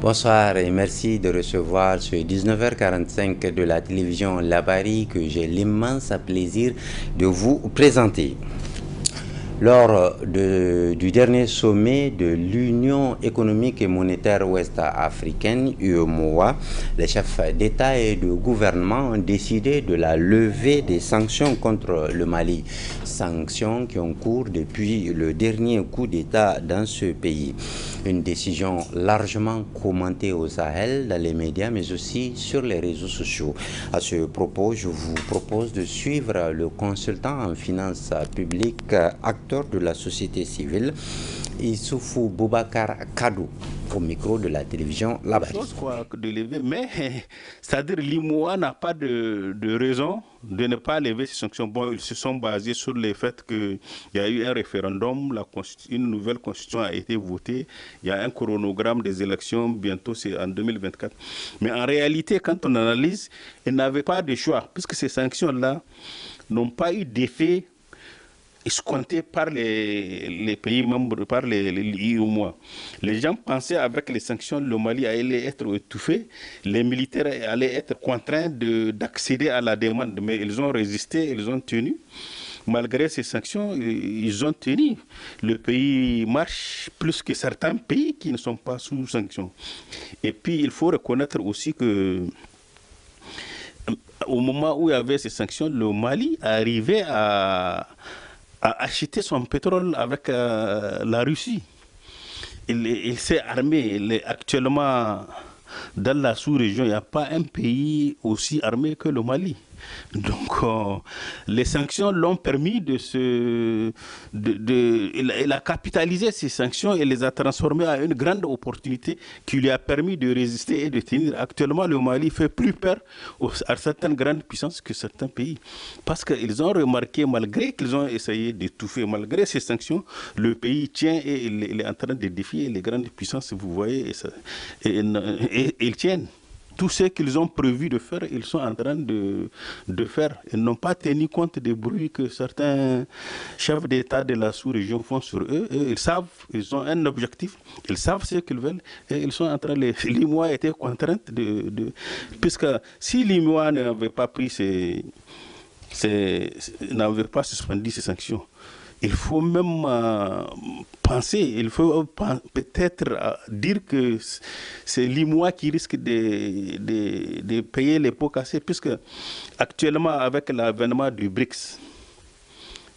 Bonsoir et merci de recevoir ce 19h45 de la télévision Labari que j'ai l'immense plaisir de vous présenter. Lors du dernier sommet de l'Union économique et monétaire ouest-africaine, UEMOA, les chefs d'État et de gouvernement ont décidé de la levée des sanctions contre le Mali. Sanctions qui ont cours depuis le dernier coup d'État dans ce pays. Une décision largement commentée au Sahel, dans les médias, mais aussi sur les réseaux sociaux. À ce propos, je vous propose de suivre le consultant en finances publiques, acteur de la société civile, Issoufou Boubacar Kadou, au micro de la télévision Labari. Mais c'est-à-dire l'IMOA n'a pas de raison de ne pas lever ces sanctions. Bon, ils se sont basés sur le fait qu'il y a eu un référendum, une nouvelle constitution a été votée, il y a un chronogramme des élections, bientôt c'est en 2024. Mais en réalité, quand on analyse, ils n'avaient pas de choix, puisque ces sanctions-là n'ont pas eu d'effet escompté par les pays membres, par les UEMOA. Les gens pensaient avec les sanctions, le Mali allait être étouffé, les militaires allaient être contraints d'accéder à la demande, mais ils ont résisté, ils ont tenu. Malgré ces sanctions, ils ont tenu. Le pays marche plus que certains pays qui ne sont pas sous sanctions. Et puis, il faut reconnaître aussi que au moment où il y avait ces sanctions, le Mali arrivait à acheter son pétrole avec la Russie. Il s'est armé. Actuellement, dans la sous-région, il n'y a pas un pays aussi armé que le Mali. Donc, les sanctions l'ont permis il a capitalisé ces sanctions et les a transformées en une grande opportunité qui lui a permis de résister et de tenir. Actuellement, le Mali fait plus peur à certaines grandes puissances que certains pays. Parce qu'ils ont remarqué, malgré qu'ils ont essayé d'étouffer, malgré ces sanctions, le pays tient et il est en train de défier les grandes puissances, vous voyez, et ils tiennent. Tout ce qu'ils ont prévu de faire, ils sont en train de faire. Ils n'ont pas tenu compte des bruits que certains chefs d'État de la sous-région font sur eux. Et ils savent, ils ont un objectif, ils savent ce qu'ils veulent et ils sont en train de... L'IMOA était contrainte puisque si l'IMOA n'avait pas pris n'avait pas suspendu ces sanctions, il faut même penser, il faut peut-être dire que c'est l'IMOA qui risque de payer les pots cassés, puisque actuellement, avec l'avènement du BRICS,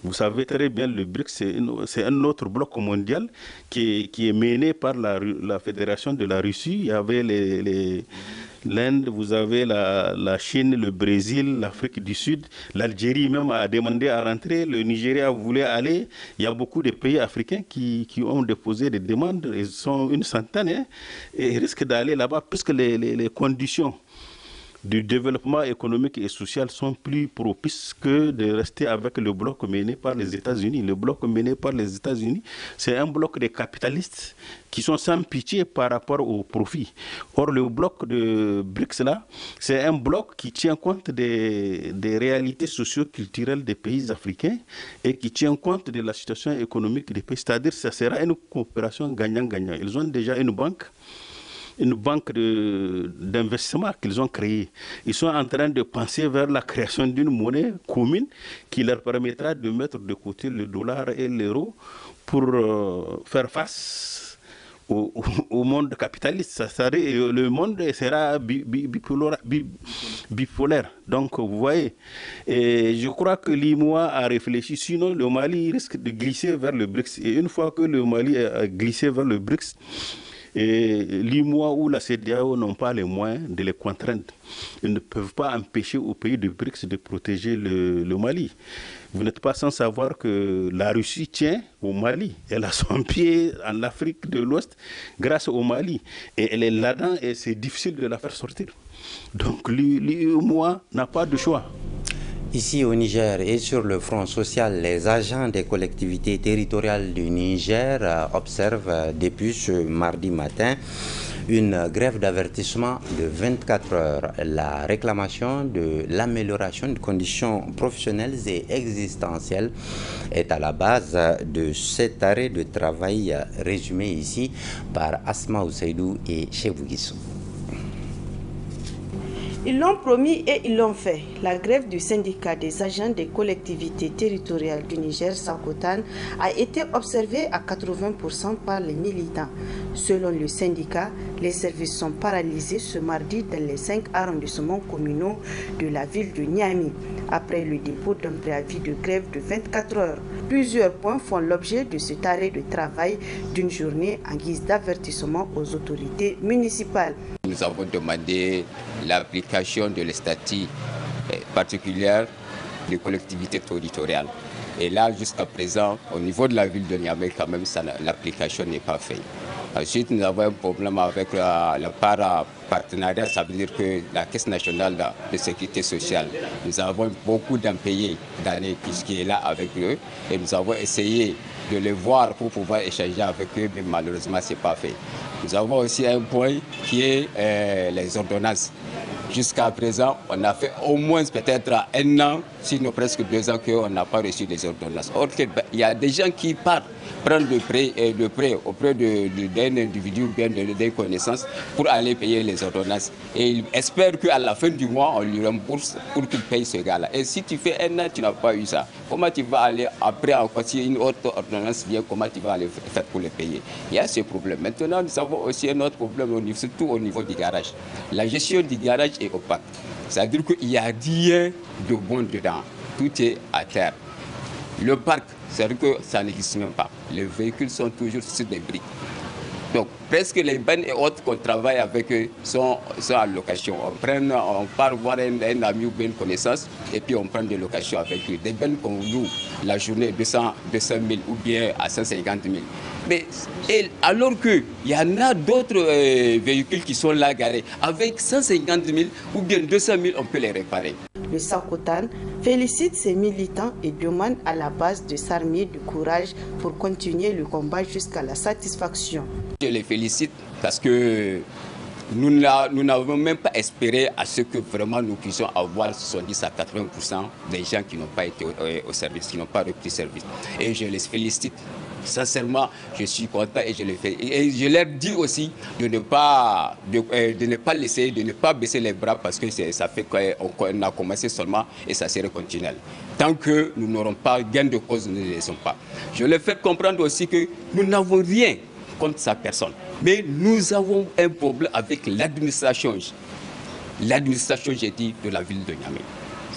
vous savez très bien, le BRICS, c'est un autre bloc mondial qui est mené par la Fédération de la Russie. Il y avait l'Inde, vous avez la Chine, le Brésil, l'Afrique du Sud, l'Algérie même a demandé à rentrer, le Nigeria voulait aller. Il y a beaucoup de pays africains qui ont déposé des demandes, ils sont une centaine, et ils risquent d'aller là-bas puisque les conditions du développement économique et social sont plus propices que de rester avec le bloc mené par les États-Unis. Le bloc mené par les États-Unis, c'est un bloc de capitalistes qui sont sans pitié par rapport au profit. Or, le bloc de BRICS, là, c'est un bloc qui tient compte des réalités socio-culturelles des pays africains et qui tient compte de la situation économique des pays. C'est-à-dire que ça sera une coopération gagnant-gagnant. Ils ont déjà une banque d'investissement qu'ils ont créée. Ils sont en train de penser vers la création d'une monnaie commune qui leur permettra de mettre de côté le dollar et l'euro pour faire face au monde capitaliste. C'est-à-dire le monde sera bipolaire. Donc, vous voyez, et je crois que l'IMOA a réfléchi. Sinon, le Mali risque de glisser vers le BRICS. Et une fois que le Mali a glissé vers le BRICS, et l'IMOA ou la CEDEAO n'ont pas les moyens de les contraindre. Ils ne peuvent pas empêcher au pays de BRICS de protéger le Mali. Vous n'êtes pas sans savoir que la Russie tient au Mali. Elle a son pied en Afrique de l'Ouest grâce au Mali. Et elle est là-dedans et c'est difficile de la faire sortir. Donc l'IMOA n'a pas de choix. Ici au Niger et sur le front social, les agents des collectivités territoriales du Niger observent depuis ce mardi matin une grève d'avertissement de 24 heures. La réclamation de l'amélioration des conditions professionnelles et existentielles est à la base de cet arrêt de travail résumé ici par Asma Ousseidou et Chebou Guissou. Ils l'ont promis et ils l'ont fait. La grève du syndicat des agents des collectivités territoriales du Niger, Sakotan, a été observée à 80% par les militants. Selon le syndicat, les services sont paralysés ce mardi dans les 5 arrondissements communaux de la ville de Niamey, après le dépôt d'un préavis de grève de 24 heures. Plusieurs points font l'objet de cet arrêt de travail d'une journée en guise d'avertissement aux autorités municipales. Nous avons demandé l'application de l'statut particulier des collectivités territoriales. Et là, jusqu'à présent, au niveau de la ville de Niamey, quand même, l'application n'est pas faite. Ensuite, nous avons un problème avec la part partenariat, ça veut dire que la Caisse nationale de sécurité sociale, nous avons beaucoup d'impayés d'années qui est là avec eux et nous avons essayé de les voir pour pouvoir échanger avec eux, mais malheureusement, ce n'est pas fait. Nous avons aussi un point qui est les ordonnances. Jusqu'à présent, on a fait au moins peut-être 1 an, sinon presque 2 ans qu'on n'a pas reçu les ordonnances. Or, il y a des gens qui partent prendre le prêt auprès d'un individu ou bien d'une connaissance pour aller payer les ordonnances. Et ils espèrent qu'à la fin du mois, on lui rembourse pour qu'il paye ce gars-là. Et si tu fais 1 an, tu n'as pas eu ça. Comment tu vas aller après, encore si une autre ordonnance vient, comment tu vas aller faire pour les payer? Il y a ce problème. Maintenant, nous avons aussi un autre problème, surtout au niveau du garage. La gestion du garage est opaque. C'est-à-dire qu'il n'y a rien de bon dedans. Tout est à terre. Le parc, c'est-à-dire que ça n'existe même pas. Les véhicules sont toujours sur des briques. Donc, presque les bennes et autres qu'on travaille avec eux sont en location. On part voir un ami ou une connaissance et puis on prend des locations avec eux. Des bennes qu'on loue la journée 200 000 ou bien à 150 000. Mais alors qu'il y en a d'autres véhicules qui sont là garés. Avec 150 000 ou bien 200 000, on peut les réparer. Le Sakotan félicite ses militants et demande à la base de s'armer du courage pour continuer le combat jusqu'à la satisfaction. Je les félicite parce que nous n'avons même pas espéré à ce que vraiment nous puissions avoir 70 à 80% des gens qui n'ont pas été au service, qui n'ont pas repris service. Et je les félicite. Sincèrement, je suis content et je le fais. Et je leur dis aussi de ne pas laisser, de ne pas baisser les bras parce que ça fait qu'on a commencé seulement et ça serait continuel. Tant que nous n'aurons pas gain de cause, nous ne les laissons pas. Je leur fais comprendre aussi que nous n'avons rien contre sa personne. Mais nous avons un problème avec l'administration. L'administration, j'ai dit, de la ville de Niamey.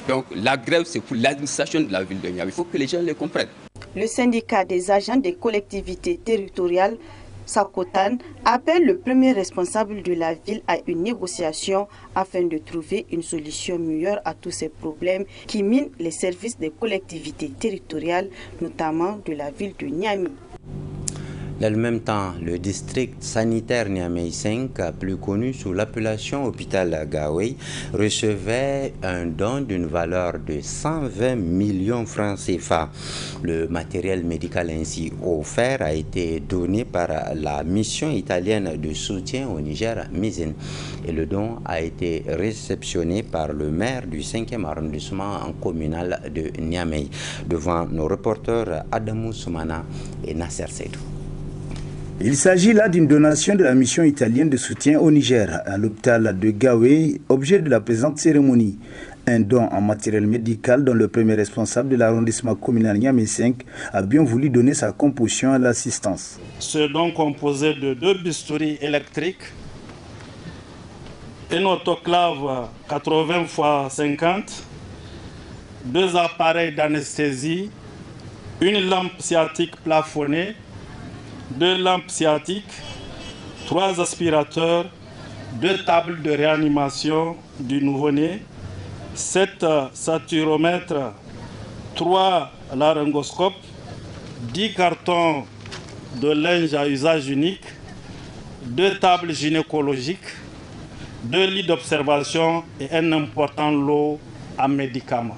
Donc la grève, c'est pour l'administration de la ville de Niamey. Il faut que les gens le comprennent. Le syndicat des agents des collectivités territoriales, Sakotan, appelle le premier responsable de la ville à une négociation afin de trouver une solution meilleure à tous ces problèmes qui minent les services des collectivités territoriales, notamment de la ville de Niamey. Dans le même temps, le district sanitaire Niamey 5, plus connu sous l'appellation hôpital Gawey, recevait un don d'une valeur de 120 millions francs CFA. Le matériel médical ainsi offert a été donné par la mission italienne de soutien au Niger, MISIN, et le don a été réceptionné par le maire du 5e arrondissement communal de Niamey, devant nos reporters Adamou Soumana et Nasser Seydou. Il s'agit là d'une donation de la mission italienne de soutien au Niger à l'hôpital de Gawey, objet de la présente cérémonie. Un don en matériel médical dont le premier responsable de l'arrondissement communal Niamey 5 a bien voulu donner sa composition à l'assistance. Ce don composé de 2 bistouris électriques, une autoclave 80 x 50, 2 appareils d'anesthésie, une lampe sciatique plafonnée, 2 lampes sciatiques, 3 aspirateurs, 2 tables de réanimation du nouveau-né, 7 saturomètres, 3 laryngoscopes, 10 cartons de linge à usage unique, 2 tables gynécologiques, 2 lits d'observation et un important lot à médicaments.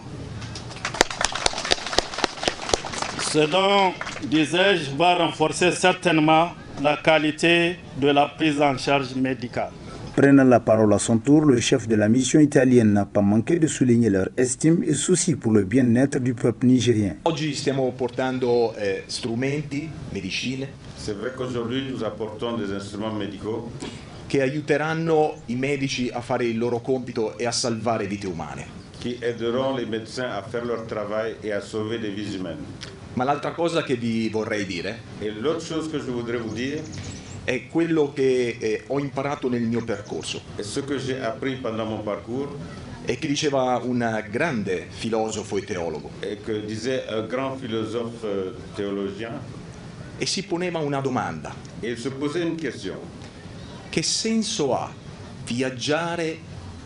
Ce dont, disais-je, va renforcer certainement la qualité de la prise en charge médicale. Prenant la parole à son tour, le chef de la mission italienne n'a pas manqué de souligner leur estime et souci pour le bien-être du peuple nigérien. Oggi stiamo portando strumenti, medicine. C'est vrai qu'aujourd'hui nous apportons des instruments médicaux che aiuteranno i medici a fare il loro compito e a salvare vite umane. qui aideront les médecins à faire leur travail et à sauver des vies humaines. Ma l'altra cosa che vi vorrei dire Et l'autre chose que je voudrais vous dire è quello che ho imparato nel mio percorso est ce que j'ai appris pendant mon parcours e che diceva un grande filosofo e teologo et que disait un grand philosophe théologien. e si poneva una domanda: Et il se posait une question. che senso ha viaggiare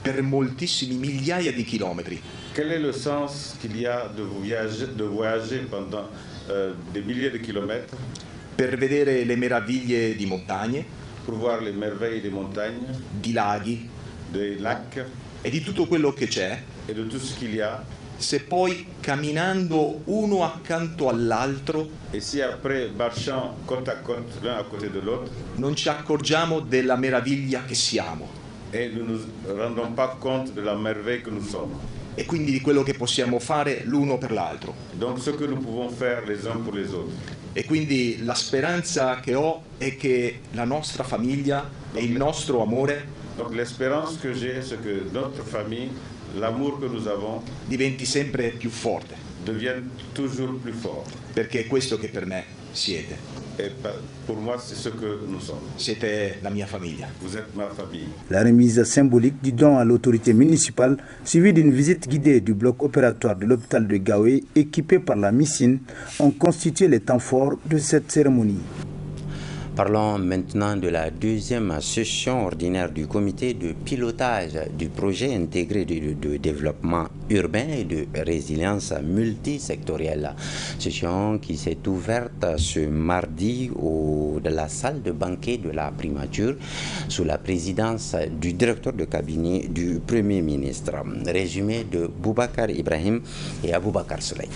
per moltissimi migliaia di chilometri Quel est le sens qu'il y a de voyager pendant des milliers de kilomètres per vedere le meraviglie di montagne, pour voir les merveilles des montagnes, di laghi des lacs e di tutto quello che c'è, et de tout ce qu'il y a? se poi camminando uno accanto all'altro Et si après, marchant côte à côte, l'un à côté de l'autre, non ci accorgiamo della meraviglia che siamo et nous ne nous rendons pas compte de la merveille que nous sommes. e quindi di quello che possiamo fare l'uno per l'altro. Donc ce que nous pouvons faire les uns pour les autres. E quindi la speranza che ho è che la nostra famiglia e il nostro amore Donc l'espérance que j'ai, c'est que notre famille, l'amour que nous avons, diventi sempre più forte, devienne toujours plus fort. perché è questo che per me siete. Et pour moi, c'est ce que nous sommes. Siete la mia famiglia. Vous êtes ma famille. La remise symbolique du don à l'autorité municipale, suivie d'une visite guidée du bloc opératoire de l'hôpital de Gawé, équipé par la MICIN, ont constitué les temps forts de cette cérémonie. Parlons maintenant de la deuxième session ordinaire du comité de pilotage du projet intégré de développement urbain et de résilience multisectorielle. Session qui s'est ouverte ce mardi de la salle de banquet de la primature sous la présidence du directeur de cabinet du Premier ministre. Résumé de Boubacar Ibrahim et Aboubakar Soleil.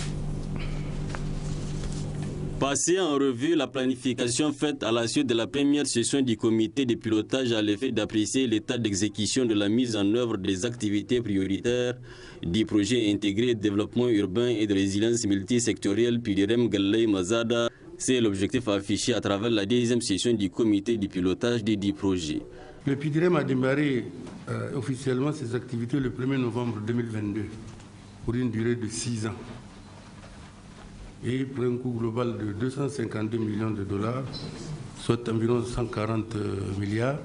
Passer en revue la planification faite à la suite de la première session du comité de pilotage à l'effet d'apprécier l'état d'exécution de la mise en œuvre des activités prioritaires du projet intégré de développement urbain et de résilience multisectorielle PIDIREM Galley Mazada, c'est l'objectif affiché à travers la deuxième session du comité de pilotage des 10 projets. Le PIDIREM a démarré officiellement ses activités le 1er novembre 2022 pour une durée de 6 ans. Et pour un coût global de 252 millions de dollars, soit environ 140 milliards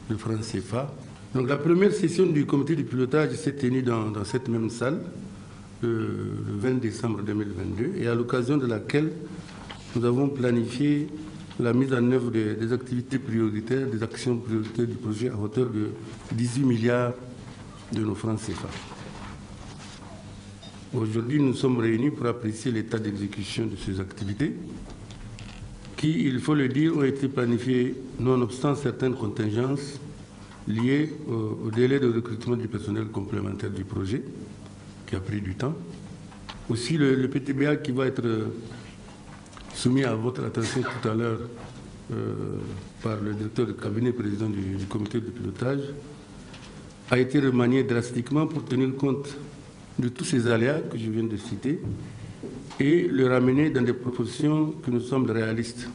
de francs CFA. Donc la première session du comité de pilotage s'est tenue dans cette même salle le 20 décembre 2022 et à l'occasion de laquelle nous avons planifié la mise en œuvre des activités prioritaires, des actions prioritaires du projet à hauteur de 18 milliards de nos francs CFA. Aujourd'hui, nous sommes réunis pour apprécier l'état d'exécution de ces activités qui, il faut le dire, ont été planifiées nonobstant certaines contingences liées au délai de recrutement du personnel complémentaire du projet, qui a pris du temps. Aussi, le PTBA qui va être soumis à votre attention tout à l'heure par le directeur de cabinet président du comité de pilotage a été remanié drastiquement pour tenir compte de tous ces aléas que je viens de citer et le ramener dans des proportions qui nous semblent réalistes,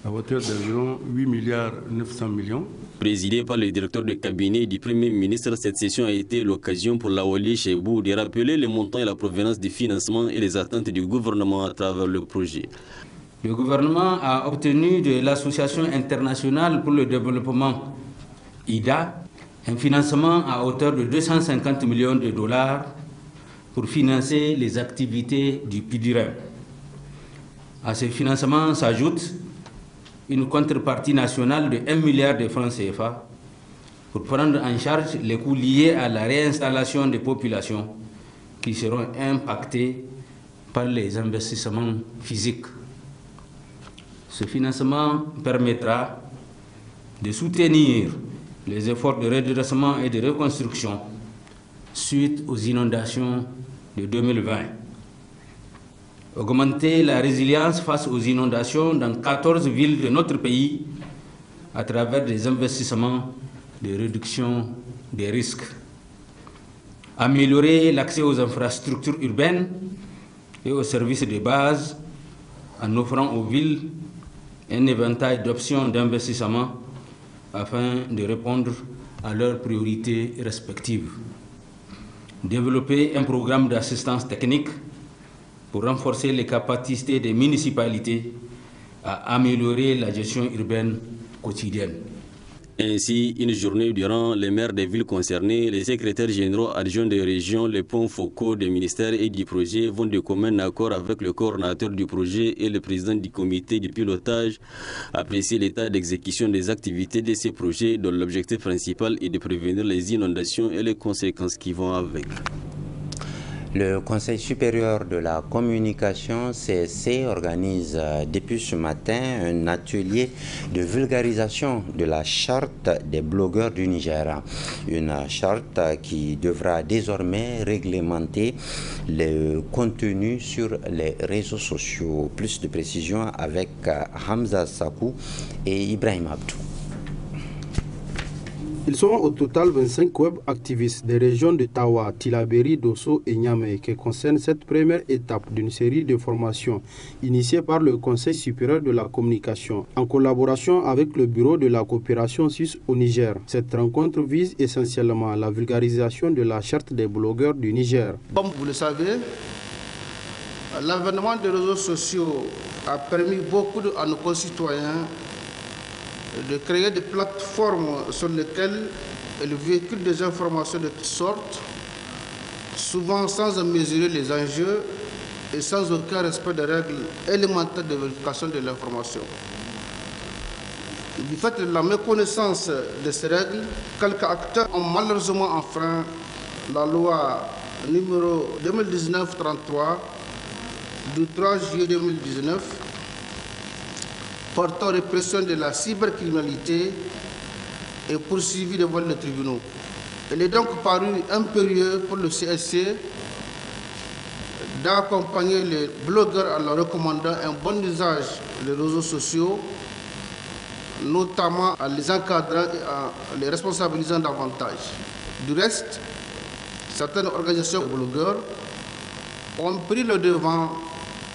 à hauteur d'environ 8 milliards 900 millions. Présidée par le directeur de cabinet du Premier ministre, cette session a été l'occasion pour Lawali Chebou de rappeler les montants et la provenance des financements et les attentes du gouvernement à travers le projet. Le gouvernement a obtenu de l'Association internationale pour le développement, IDA, un financement à hauteur de 250 millions de dollars pour financer les activités du PIDIREM. À ce financement s'ajoute une contrepartie nationale de 1 milliard de francs CFA pour prendre en charge les coûts liés à la réinstallation des populations qui seront impactées par les investissements physiques. Ce financement permettra de soutenir les efforts de redressement et de reconstruction suite aux inondations de 2020. augmenter la résilience face aux inondations dans 14 villes de notre pays à travers des investissements de réduction des risques, améliorer l'accès aux infrastructures urbaines et aux services de base en offrant aux villes un éventail d'options d'investissement afin de répondre à leurs priorités respectives. Développer un programme d'assistance technique pour renforcer les capacités des municipalités à améliorer la gestion urbaine quotidienne. Ainsi, une journée durant, les maires des villes concernées, les secrétaires généraux adjoints des régions, les points focaux des ministères et du projet vont de commun accord avec le coordonnateur du projet et le président du comité de pilotage apprécier l'état d'exécution des activités de ces projets dont l'objectif principal est de prévenir les inondations et les conséquences qui vont avec. Le Conseil supérieur de la communication, CSC, organise depuis ce matin un atelier de vulgarisation de la charte des blogueurs du Niger. Une charte qui devra désormais réglementer le contenu sur les réseaux sociaux. Plus de précisions avec Hamza Sakou et Ibrahim Abdou. Ils sont au total 25 web activistes des régions de Tawa, Tilaberi, Dosso et Niamey qui concernent cette première étape d'une série de formations initiées par le Conseil supérieur de la communication en collaboration avec le Bureau de la coopération suisse au Niger. Cette rencontre vise essentiellement la vulgarisation de la charte des blogueurs du Niger. Comme vous le savez, l'avènement des réseaux sociaux a permis beaucoup à nos concitoyens de créer des plateformes sur lesquelles ils véhiculent des informations de toutes sortes, souvent sans mesurer les enjeux et sans aucun respect des règles élémentaires de vérification de l'information. Du fait de la méconnaissance de ces règles, quelques acteurs ont malheureusement enfreint la loi numéro 2019-33 du 3 juillet 2019 portant répression de la cybercriminalité et poursuivi devant les tribunaux. Il est donc paru impérieux pour le CSC d'accompagner les blogueurs en leur recommandant un bon usage des réseaux sociaux, notamment en les encadrant et en les responsabilisant davantage. Du reste, certaines organisations de blogueurs ont pris le devant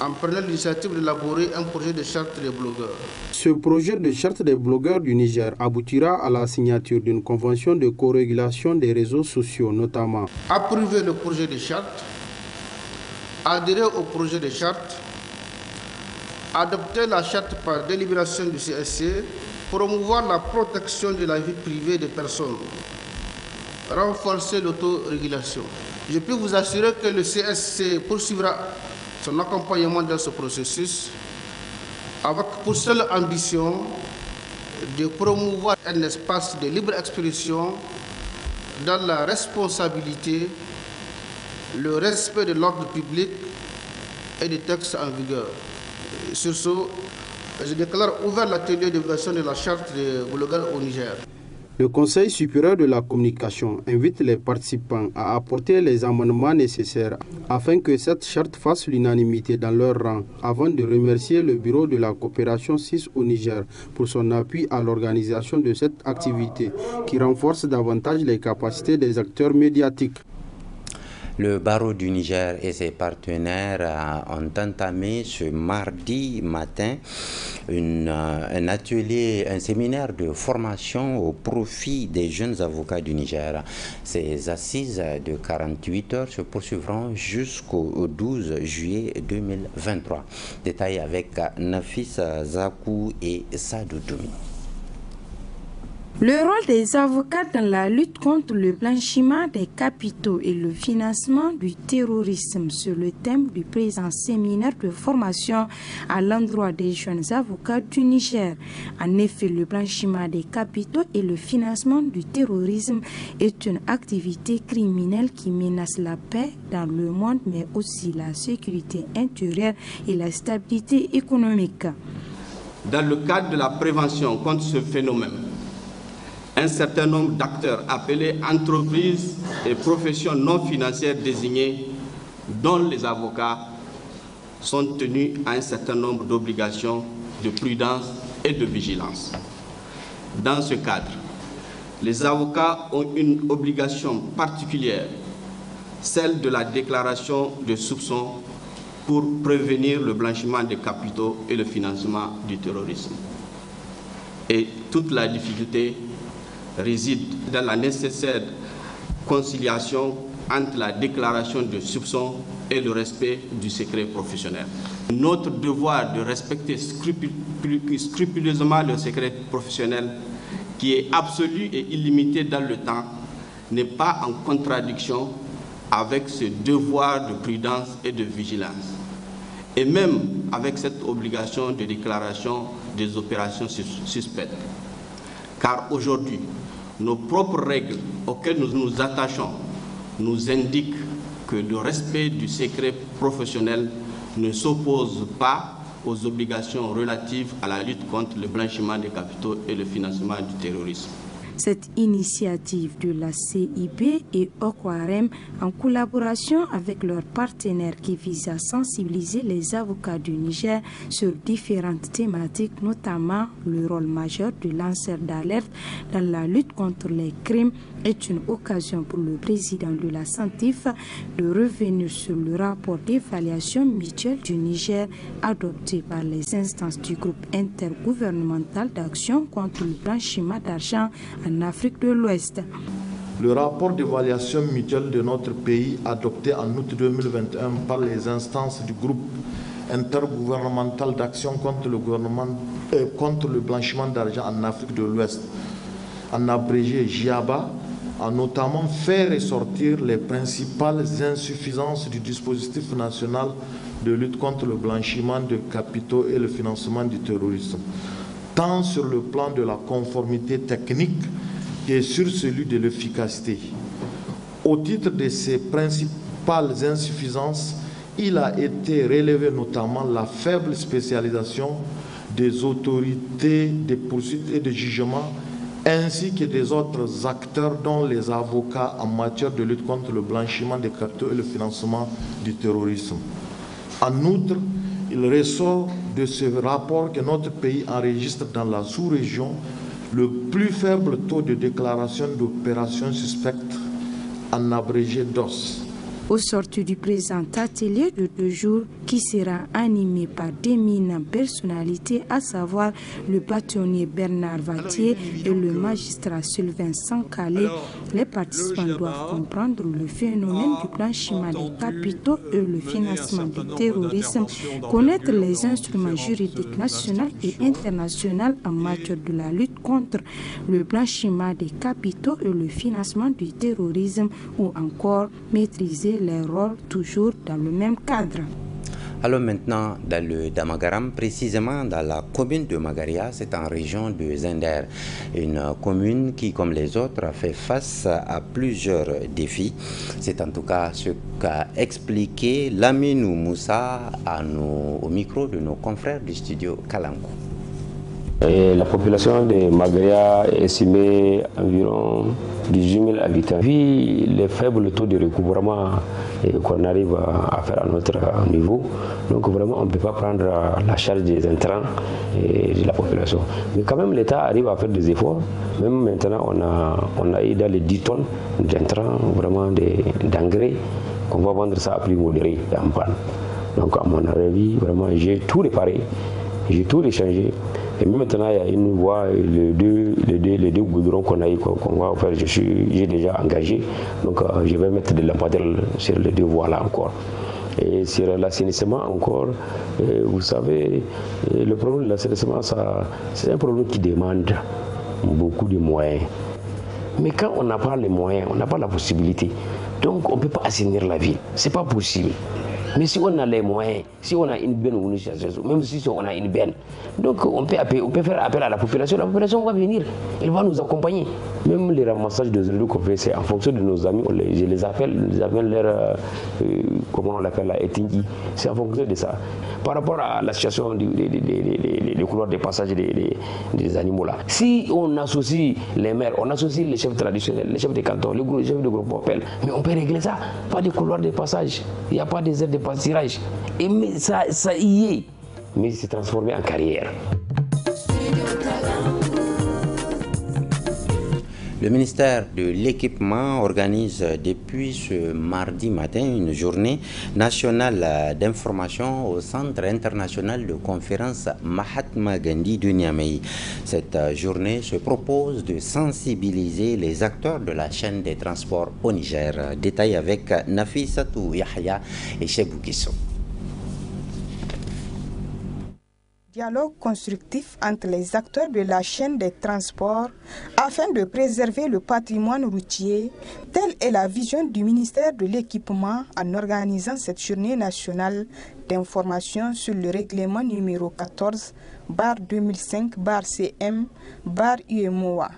en prenant l'initiative d'élaborer un projet de charte des blogueurs. Ce projet de charte des blogueurs du Niger aboutira à la signature d'une convention de co-régulation des réseaux sociaux, notamment approuver le projet de charte, adhérer au projet de charte, adopter la charte par délibération du CSC, promouvoir la protection de la vie privée des personnes, renforcer l'autorégulation. Je peux vous assurer que le CSC poursuivra son accompagnement dans ce processus avec pour seule ambition de promouvoir un espace de libre expression dans la responsabilité, le respect de l'ordre public et des textes en vigueur. Sur ce, je déclare ouvert l'atelier de version de la charte des blogueurs au Niger. Le Conseil supérieur de la communication invite les participants à apporter les amendements nécessaires afin que cette charte fasse l'unanimité dans leur rang, avant de remercier le Bureau de la coopération suisse au Niger pour son appui à l'organisation de cette activité qui renforce davantage les capacités des acteurs médiatiques. Le barreau du Niger et ses partenaires ont entamé ce mardi matin un atelier, un séminaire de formation au profit des jeunes avocats du Niger. Ces assises de 48 heures se poursuivront jusqu'au 12 juillet 2023. Détail avec Nafis Zakou et Sadou Doumi. Le rôle des avocats dans la lutte contre le blanchiment des capitaux et le financement du terrorisme, c'est le thème du présent séminaire de formation à l'endroit des jeunes avocats du Niger. En effet, le blanchiment des capitaux et le financement du terrorisme est une activité criminelle qui menace la paix dans le monde, mais aussi la sécurité intérieure et la stabilité économique. Dans le cadre de la prévention contre ce phénomène, un certain nombre d'acteurs appelés entreprises et professions non financières désignées, dont les avocats, sont tenus à un certain nombre d'obligations de prudence et de vigilance. Dans ce cadre, les avocats ont une obligation particulière, celle de la déclaration de soupçons pour prévenir le blanchiment des capitaux et le financement du terrorisme. Et toute la difficulté réside dans la nécessaire conciliation entre la déclaration de soupçons et le respect du secret professionnel. Notre devoir de respecter scrupuleusement le secret professionnel, qui est absolu et illimité dans le temps, n'est pas en contradiction avec ce devoir de prudence et de vigilance, et même avec cette obligation de déclaration des opérations suspectes. Car aujourd'hui, nos propres règles auxquelles nous nous attachons nous indiquent que le respect du secret professionnel ne s'oppose pas aux obligations relatives à la lutte contre le blanchiment des capitaux et le financement du terrorisme. Cette initiative de la CIB et OQAREM, en collaboration avec leurs partenaires qui vise à sensibiliser les avocats du Niger sur différentes thématiques, notamment le rôle majeur du lanceur d'alerte dans la lutte contre les crimes, est une occasion pour le président de la CENTIF de revenir sur le rapport d'évaluation mutuelle du Niger adopté par les instances du groupe intergouvernemental d'action contre le blanchiment d'argent en Afrique de l'Ouest. Le rapport d'évaluation mutuelle de notre pays, adopté en août 2021 par les instances du groupe intergouvernemental d'action contre le blanchiment d'argent en Afrique de l'Ouest, en abrégé JIABA, a notamment fait ressortir les principales insuffisances du dispositif national de lutte contre le blanchiment de capitaux et le financement du terrorisme, tant sur le plan de la conformité technique que sur celui de l'efficacité. Au titre de ces principales insuffisances, il a été relevé notamment la faible spécialisation des autorités de poursuite et de jugement ainsi que des autres acteurs dont les avocats en matière de lutte contre le blanchiment des capitaux et le financement du terrorisme. En outre, il ressort de ce rapport que notre pays enregistre dans la sous-région le plus faible taux de déclaration d'opérations suspectes, en abrégé DOS. Au sortir du présent atelier de 2 jours qui sera animé par d'éminentes personnalités, à savoir le bâtonnier Bernard Vattier et le magistrat Sylvain Sankale, les participants doivent comprendre le phénomène du blanchiment des capitaux et le financement du terrorisme, connaître les instruments juridiques nationaux et internationaux en matière de la lutte contre le blanchiment des capitaux et le financement du terrorisme, ou encore maîtriser les rôles toujours dans le même cadre. Alors maintenant, dans le Damagaram, précisément dans la commune de Magaria, c'est en région de Zender, une commune qui, comme les autres, a fait face à plusieurs défis. C'est en tout cas ce qu'a expliqué Laminou Moussa au micro de nos confrères du studio Kalangu. Et la population de Magaria est estimée environ 18 000 habitants. Vu les faibles taux de recouvrement qu'on arrive à faire à notre niveau, donc vraiment on ne peut pas prendre la charge des intrants de la population. Mais quand même l'État arrive à faire des efforts. Même maintenant on a eu dans les 10 tonnes d'intrants, vraiment d'engrais, qu'on va vendre ça à prix modéré en panne. Donc à mon avis, vraiment j'ai tout réparé, j'ai tout échangé. Et maintenant, il y a une voie, les deux goudrons qu'on a eu, qu'on va faire, j'ai déjà engagé. Donc, je vais mettre des lampadaires sur les 2 voies-là encore. Et sur l'assainissement encore, vous savez, le problème de l'assainissement, c'est un problème qui demande beaucoup de moyens. Mais quand on n'a pas les moyens, on n'a pas la possibilité, donc on ne peut pas assainir la ville. Ce n'est pas possible. Mais si on a les moyens, si on a une benne, même si on a une benne, donc on peut faire appel à la population va venir, elle va nous accompagner. Même les ramassages de zéro qu'on fait, c'est en fonction de nos amis, je les appelle leur, comment on l'appelle, la Etingi, c'est en fonction de ça. Par rapport à la situation des couloirs de passage des animaux là, si on associe les maires, on associe les chefs traditionnels, les chefs de canton, les chefs de groupe, mais on peut régler ça, pas de couloirs de passage, il n'y a pas des aires de pâturage. Et mais ça y est, mais c'est transformé en carrière. Le ministère de l'Équipement organise depuis ce mardi matin une journée nationale d'information au Centre international de conférence Mahatma Gandhi de Niamey. Cette journée se propose de sensibiliser les acteurs de la chaîne des transports au Niger. Détail avec Nafissatou Yahya et Chebou Kisso. Dialogue constructif entre les acteurs de la chaîne des transports afin de préserver le patrimoine routier, telle est la vision du ministère de l'Équipement en organisant cette journée nationale d'information sur le règlement numéro 14/2005/CM/UMOA.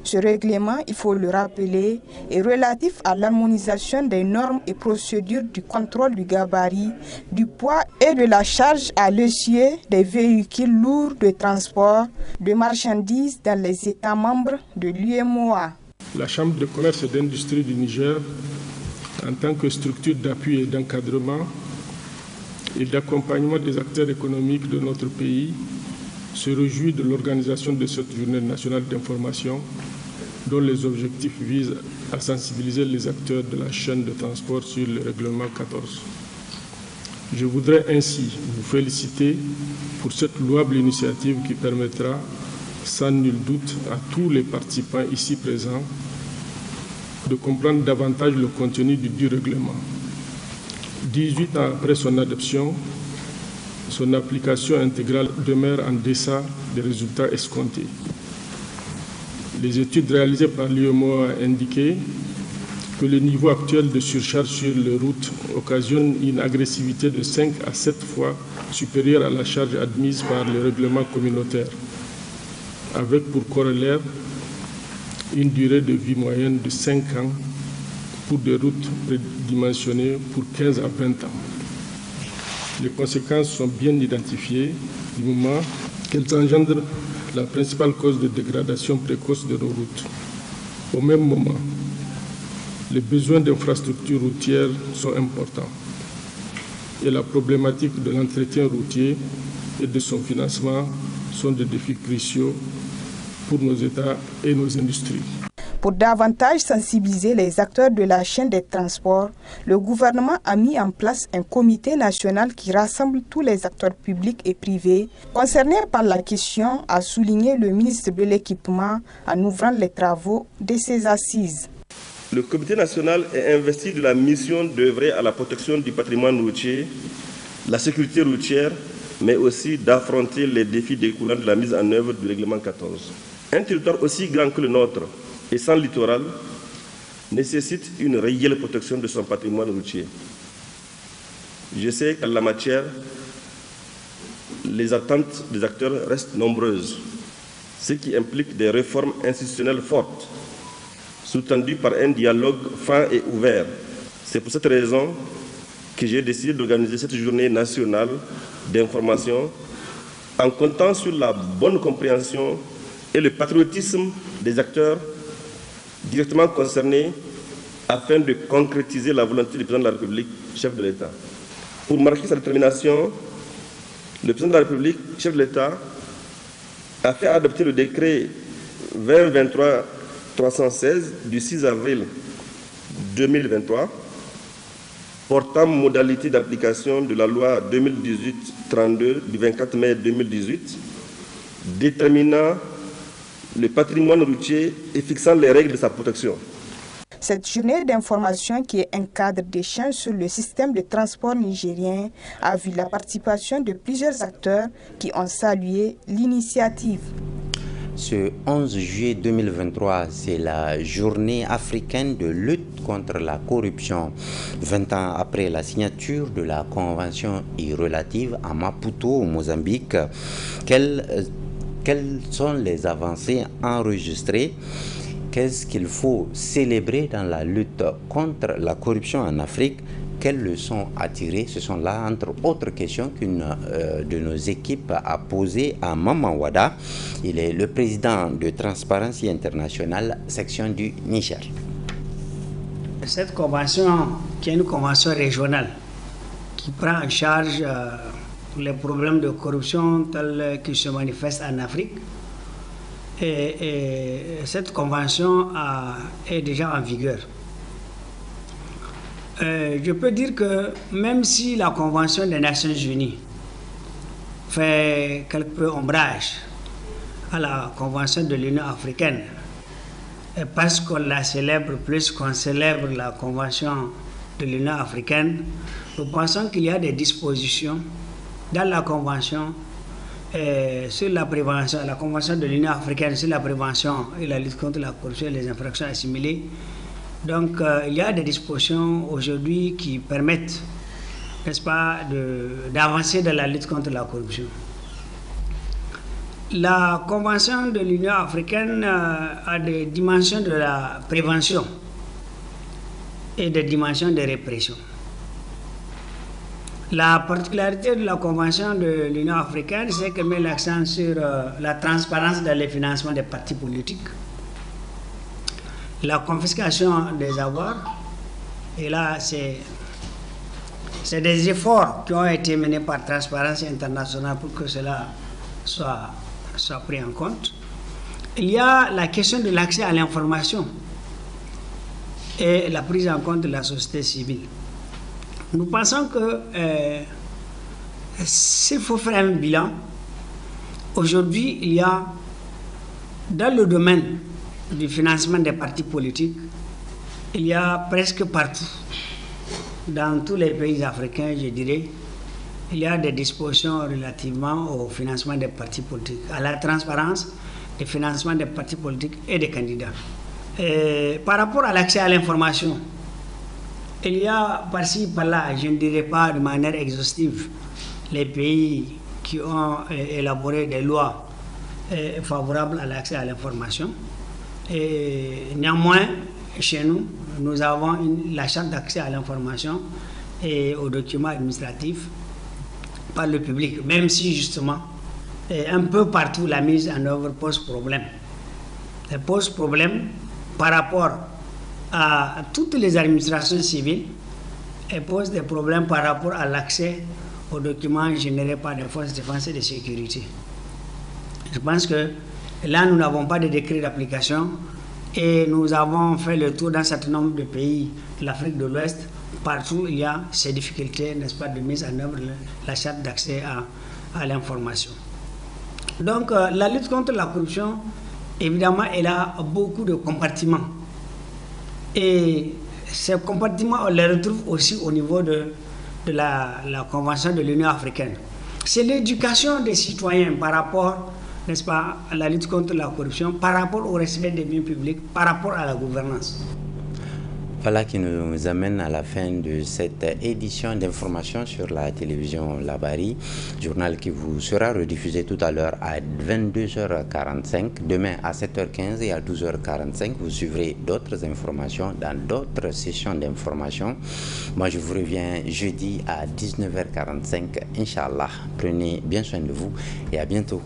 Ce règlement, il faut le rappeler, est relatif à l'harmonisation des normes et procédures du contrôle du gabarit, du poids et de la charge à l'essieu des véhicules lourds de transport de marchandises dans les États membres de l'UMOA. La Chambre de commerce et d'industrie du Niger, en tant que structure d'appui et d'encadrement et d'accompagnement des acteurs économiques de notre pays, se réjouit de l'organisation de cette journée nationale d'information dont les objectifs visent à sensibiliser les acteurs de la chaîne de transport sur le règlement 14. Je voudrais ainsi vous féliciter pour cette louable initiative qui permettra, sans nul doute, à tous les participants ici présents de comprendre davantage le contenu du règlement. 18 ans après son adoption, son application intégrale demeure en deçà des résultats escomptés. Les études réalisées par l'UMOA ont indiqué que le niveau actuel de surcharge sur les routes occasionne une agressivité de 5 à 7 fois supérieure à la charge admise par le règlement communautaire, avec pour corollaire une durée de vie moyenne de 5 ans pour des routes prédimensionnées pour 15 à 20 ans. Les conséquences sont bien identifiées du moment qu'elles engendrent la principale cause de dégradation précoce de nos routes. Au même moment, les besoins d'infrastructures routières sont importants et la problématique de l'entretien routier et de son financement sont des défis cruciaux pour nos États et nos industries. Pour davantage sensibiliser les acteurs de la chaîne des transports, le gouvernement a mis en place un comité national qui rassemble tous les acteurs publics et privés concernés par la question, a souligné le ministre de l'Équipement en ouvrant les travaux de ses assises. Le comité national est investi de la mission d'œuvrer à la protection du patrimoine routier, la sécurité routière, mais aussi d'affronter les défis découlant de la mise en œuvre du règlement 14. Un territoire aussi grand que le nôtre et sans littoral nécessite une réelle protection de son patrimoine routier. Je sais qu'en la matière, les attentes des acteurs restent nombreuses, ce qui implique des réformes institutionnelles fortes, sous-tendues par un dialogue franc et ouvert. C'est pour cette raison que j'ai décidé d'organiser cette journée nationale d'information en comptant sur la bonne compréhension et le patriotisme des acteurs directement concernés afin de concrétiser la volonté du président de la République, chef de l'État. Pour marquer sa détermination, le président de la République, chef de l'État, a fait adopter le décret 2023-316 du 6 avril 2023 portant modalité d'application de la loi 2018-32 du 24 mai 2018 déterminant le patrimoine routier et fixant les règles de sa protection. Cette journée d'information, qui est un cadre d'échange sur le système de transport nigérien, a vu la participation de plusieurs acteurs qui ont salué l'initiative. Ce 11 juillet 2023, c'est la journée africaine de lutte contre la corruption. 20 ans après la signature de la convention relative à Maputo, au Mozambique, quelles sont les avancées enregistrées? Qu'est-ce qu'il faut célébrer dans la lutte contre la corruption en Afrique? Quelles leçons à tirer? Ce sont là, entre autres questions, qu'une de nos équipes a posées à Maman Wada. Il est le président de Transparency International, section du Niger. Cette convention, qui est une convention régionale, qui prend en charge les problèmes de corruption tels qu'ils se manifestent en Afrique. Et cette convention est déjà en vigueur. Je peux dire que même si la Convention des Nations Unies fait quelque peu ombrage à la Convention de l'Union africaine, et parce qu'on la célèbre plus qu'on célèbre la Convention de l'Union africaine, nous pensons qu'il y a des dispositions dans la Convention sur la prévention, la Convention de l'Union africaine sur la prévention et la lutte contre la corruption et les infractions assimilées. Donc, il y a des dispositions aujourd'hui qui permettent, n'est-ce pas, d'avancer dans la lutte contre la corruption. La Convention de l'Union africaine a des dimensions de la prévention et des dimensions de répression. La particularité de la Convention de l'Union africaine, c'est qu'elle met l'accent sur la transparence dans les financements des partis politiques, la confiscation des avoirs, et là, c'est des efforts qui ont été menés par Transparency International pour que cela soit pris en compte. Il y a la question de l'accès à l'information et la prise en compte de la société civile. Nous pensons que s'il faut faire un bilan, aujourd'hui, il y a dans le domaine du financement des partis politiques, il y a presque partout, dans tous les pays africains, je dirais, il y a des dispositions relativement au financement des partis politiques, à la transparence des financements des partis politiques et des candidats. Et par rapport à l'accès à l'information, il y a par-ci, par-là, je ne dirais pas de manière exhaustive, les pays qui ont élaboré des lois favorables à l'accès à l'information. Et néanmoins, chez nous, nous avons la charte d'accès à l'information et aux documents administratifs par le public, même si justement, un peu partout, la mise en œuvre pose problème. Elle pose problème par rapport à toutes les administrations civiles, elle pose des problèmes par rapport à l'accès aux documents générés par les forces de défense et de sécurité. Je pense que là, nous n'avons pas de décret d'application et nous avons fait le tour d'un certain nombre de pays de l'Afrique de l'Ouest. Partout, il y a ces difficultés, n'est-ce pas, de mise en œuvre de la charte d'accès à l'information. Donc, la lutte contre la corruption, évidemment, elle a beaucoup de compartiments. Et ces compartiments, on les retrouve aussi au niveau de la Convention de l'Union africaine. C'est l'éducation des citoyens par rapport, n'est-ce pas, à la lutte contre la corruption, par rapport au respect des biens publics, par rapport à la gouvernance. Voilà qui nous amène à la fin de cette édition d'information sur la télévision Labari, journal qui vous sera rediffusé tout à l'heure à 22h45, demain à 7h15 et à 12h45. Vous suivrez d'autres informations dans d'autres sessions d'information. Moi, je vous reviens jeudi à 19h45, Inch'Allah. Prenez bien soin de vous et à bientôt.